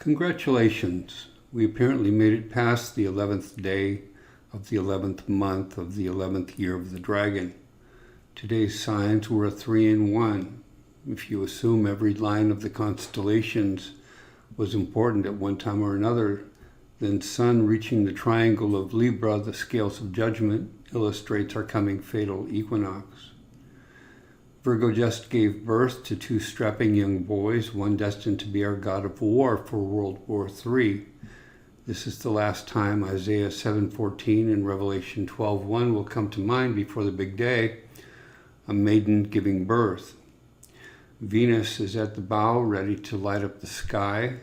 Congratulations! We apparently made it past the 11th day of the 11th month of the 11th year of the dragon. Today's signs were a 3 and 1. If you assume every line of the constellations was important at one time or another, then Sun reaching the triangle of Libra, the scales of judgment, illustrates our coming fatal equinox. Virgo just gave birth to 2 strapping young boys, one destined to be our god of war for World War III. This is the last time Isaiah 7:14 and Revelation 12:1 will come to mind before the big day, a maiden giving birth. Venus is at the bow, ready to light up the sky.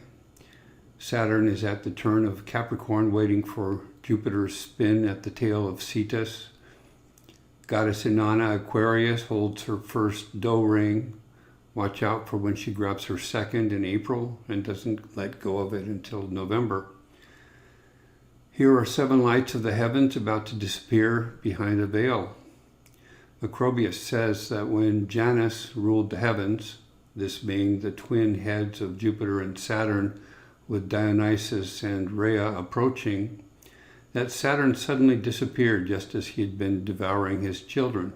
Saturn is at the turn of Capricorn, waiting for Jupiter's spin at the tail of Cetus. Goddess Inanna, Aquarius, holds her first dough ring. Watch out for when she grabs her second in April and doesn't let go of it until November. Here are 7 lights of the heavens about to disappear behind a veil. Macrobius says that when Janus ruled the heavens, this being the twin heads of Jupiter and Saturn, with Dionysus and Rhea approaching, that Saturn suddenly disappeared just as he had been devouring his children.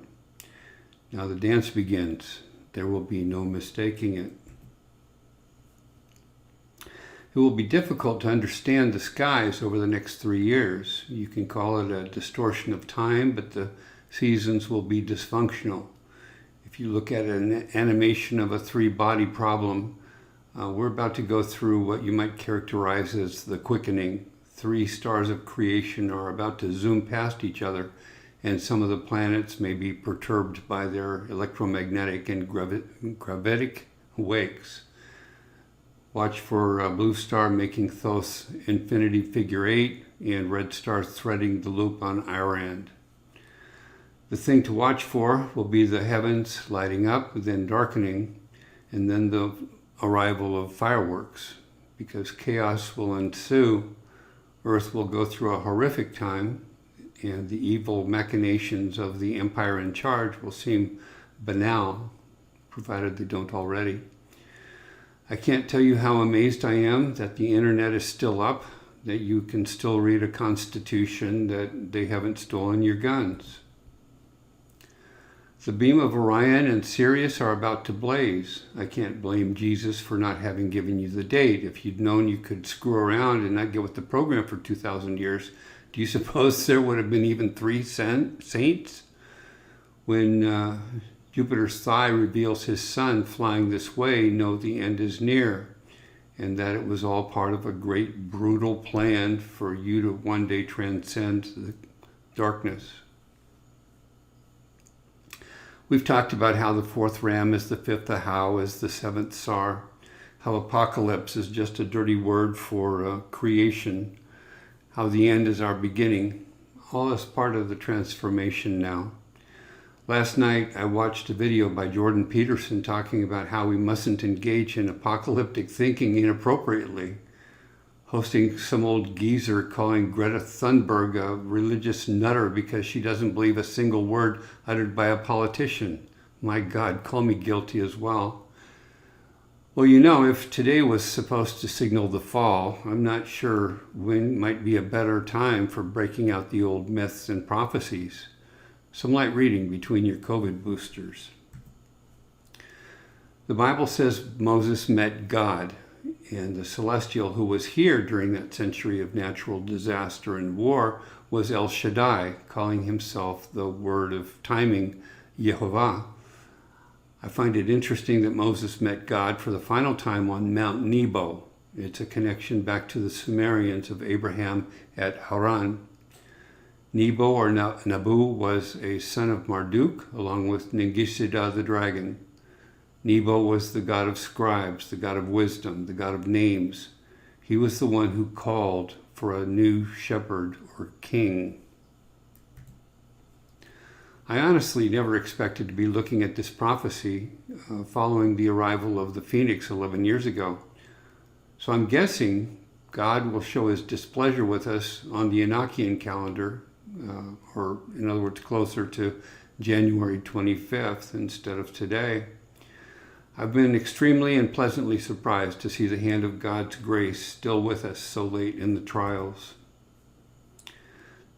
Now the dance begins. There will be no mistaking it. It will be difficult to understand the skies over the next 3 years. You can call it a distortion of time, but the seasons will be dysfunctional. If you look at an animation of a 3-body problem, we're about to go through what you might characterize as the quickening. 3 stars of creation are about to zoom past each other, and some of the planets may be perturbed by their electromagnetic and gravitic wakes. Watch for a blue star making Thoth's infinity figure 8 and red star threading the loop on Iran. The thing to watch for will be the heavens lighting up, then darkening, and then the arrival of fireworks. Because chaos will ensue, Earth will go through a horrific time, and the evil machinations of the empire in charge will seem banal, provided they don't already. I can't tell you how amazed I am that the internet is still up, that you can still read a constitution, that they haven't stolen your guns. The beam of Orion and Sirius are about to blaze. I can't blame Jesus for not having given you the date. If you'd known you could screw around and not get with the program for 2,000 years, do you suppose there would have been even 3 saints? When Jupiter's thigh reveals his sun flying this way, know the end is near, and that it was all part of a great brutal plan for you to one day transcend the darkness. We've talked about how the 4th ram is the 5th Ahau is the 7th Sar, how apocalypse is just a dirty word for creation, how the end is our beginning. All is part of the transformation now. Last night I watched a video by Jordan Peterson talking about how we mustn't engage in apocalyptic thinking inappropriately, hosting some old geezer calling Greta Thunberg a religious nutter because she doesn't believe a single word uttered by a politician. My God, call me guilty as well. Well, you know, if today was supposed to signal the fall, I'm not sure when might be a better time for breaking out the old myths and prophecies. Some light reading between your COVID boosters. The Bible says Moses met God, and the celestial who was here during that century of natural disaster and war was El Shaddai, calling himself the word of timing, Yehovah. I find it interesting that Moses met God for the final time on Mount Nebo. It's a connection back to the Sumerians of Abraham at Haran. Nebo or Nabu was a son of Marduk, along with Ningisida the dragon. Nebo was the god of scribes, the god of wisdom, the god of names. He was the one who called for a new shepherd or king. I honestly never expected to be looking at this prophecy following the arrival of the Phoenix 11 years ago. So I'm guessing God will show his displeasure with us on the Enochian calendar, or in other words, closer to January 25th instead of today. I've been extremely and pleasantly surprised to see the hand of God's grace still with us so late in the trials.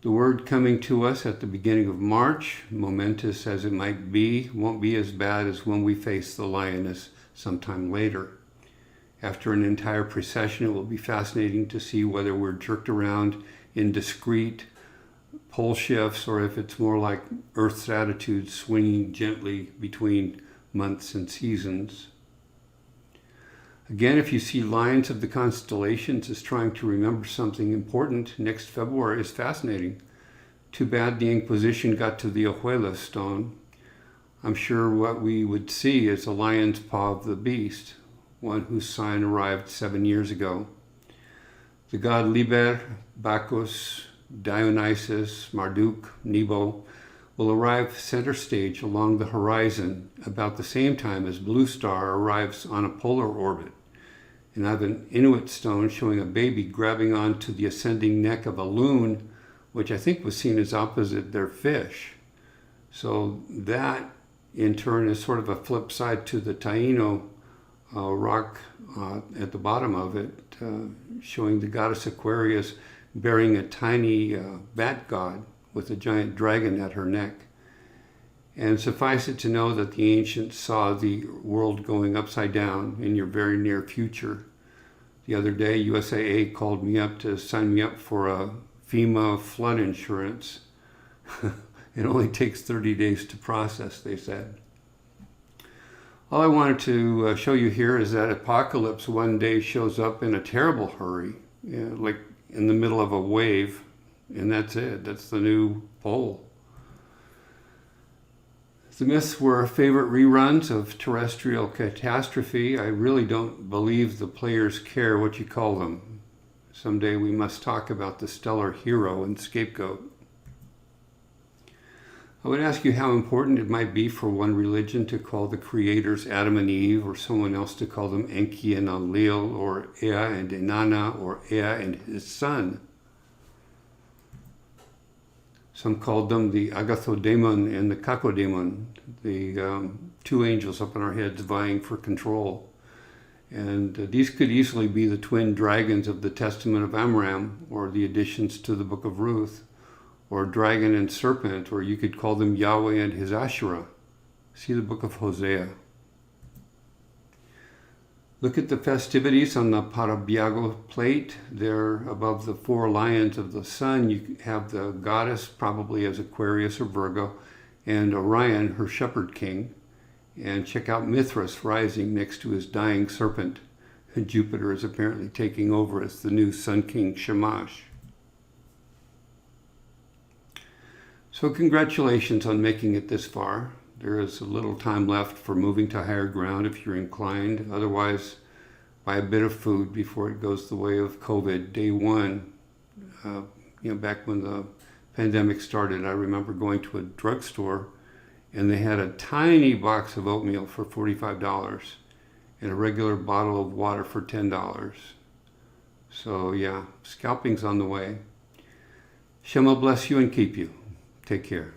The word coming to us at the beginning of March, momentous as it might be, won't be as bad as when we face the lioness sometime later. After an entire procession, it will be fascinating to see whether we're jerked around in discrete pole shifts or if it's more like Earth's attitude swinging gently between months and seasons. Again, if you see lines of the constellations as trying to remember something important, next February is fascinating. Too bad the Inquisition got to the Ojuela stone. I'm sure what we would see is a lion's paw of the beast, one whose sign arrived 7 years ago. The god Liber, Bacchus, Dionysus, Marduk, Nebo will arrive center stage along the horizon about the same time as Blue Star arrives on a polar orbit. And I have an Inuit stone showing a baby grabbing onto the ascending neck of a loon, which I think was seen as opposite their fish. So that, in turn, is sort of a flip side to the Taino rock at the bottom of it, showing the goddess Aquarius bearing a tiny bat god with a giant dragon at her neck. And suffice it to know that the ancients saw the world going upside down in your very near future. The other day, USAA called me up to sign me up for a FEMA flood insurance. It only takes 30 days to process, they said. All I wanted to show you here is that apocalypse one day shows up in a terrible hurry, like in the middle of a wave, and that's it. That's the new pole. The myths were favorite reruns of terrestrial catastrophe. I really don't believe the players care what you call them. Someday we must talk about the stellar hero and scapegoat. I would ask you how important it might be for one religion to call the creators Adam and Eve, or someone else to call them Enki and Enlil, or Ea and Inanna, or Ea and his son. Some called them the Agathodemon and the Kakodemon, the two angels up on our heads vying for control. And these could easily be the twin dragons of the Testament of Amram, or the additions to the book of Ruth, or dragon and serpent, or you could call them Yahweh and his Asherah. See the book of Hosea. Look at the festivities on the Parabiago plate. There above the four lions of the sun, you have the goddess, probably as Aquarius or Virgo, and Orion, her shepherd king. And check out Mithras rising next to his dying serpent. And Jupiter is apparently taking over as the new sun king Shamash. So congratulations on making it this far. There is a little time left for moving to higher ground if you're inclined. Otherwise, buy a bit of food before it goes the way of COVID. Day one, back when the pandemic started, I remember going to a drugstore and they had a tiny box of oatmeal for $45 and a regular bottle of water for $10. So yeah, scalping's on the way. Shema bless you and keep you. Take care.